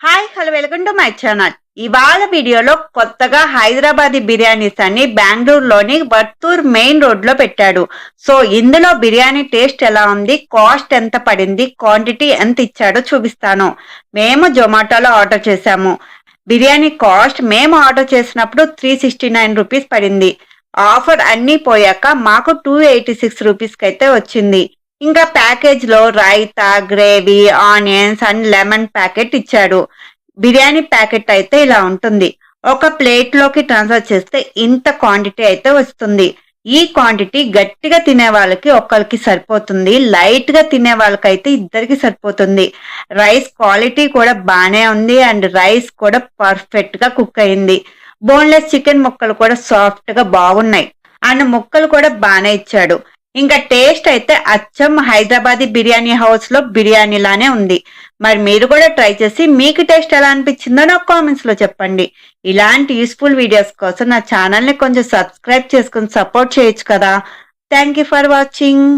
Hi hello welcome to my channel. ఇవాళ వీడియోలో కొత్తగా హైదరాబాదీ బిర్యానీస్ అని బెంగళూరులోని వర్తూర్ మెయిన్ రోడ్ లో పెట్టాడు. సో ఇందులో బిర్యానీ టేస్ట్ ఎలా ఉంది, కాస్ట్ ఎంత పడింది, క్వాంటిటీ ఎంత ఇచ్చాడో చూపిస్తాను. మేము జొమాటోలో ఆర్డర్ చేశాము. బిర్యానీ కాస్ట్ మేము ఆర్డర్ చేసినప్పుడు 369 రూపీస్ పడింది. ఆఫర్ అన్నీ పోయాక మాకు 286 రూపీస్కి అయితే వచ్చింది. ఇంకా ప్యాకేజ్ లో raita, gravy, onions and lemon packet ఇచ్చాడు. బిర్యానీ ప్యాకెట్ అయితే ఇలా ఉంటుంది. ఒక ప్లేట్ లోకి ట్రాన్స్ఫర్ చేస్తే ఇంత క్వాంటిటీ అయితే వస్తుంది. ఈ క్వాంటిటీ గట్టిగా తినే వాళ్ళకి ఒక్కరికి సరిపోతుంది, లైట్ గా తినే వాళ్ళకైతే ఇద్దరికి సరిపోతుంది. రైస్ క్వాలిటీ కూడా బానే ఉంది అండ్ రైస్ కూడా పర్ఫెక్ట్ గా కుక్ అయింది. బోన్లెస్ చికెన్ ముక్కలు కూడా సాఫ్ట్ గా బాగున్నాయి అండ్ ముక్కలు కూడా బానే ఇచ్చాడు. ఇంకా టేస్ట్ అయితే అచ్చం హైదరాబాదీ బిర్యానీ హౌస్ లో బిర్యానీ లానే ఉంది. మరి మీరు కూడా ట్రై చేసి మీకు టేస్ట్ ఎలా అనిపించిందో నాకు కామెంట్స్ లో చెప్పండి. ఇలాంటి యూస్ఫుల్ వీడియోస్ కోసం నా ఛానల్ ని కొంచెం సబ్స్క్రైబ్ చేసుకుని సపోర్ట్ చేయొచ్చు కదా. Thank you for watching.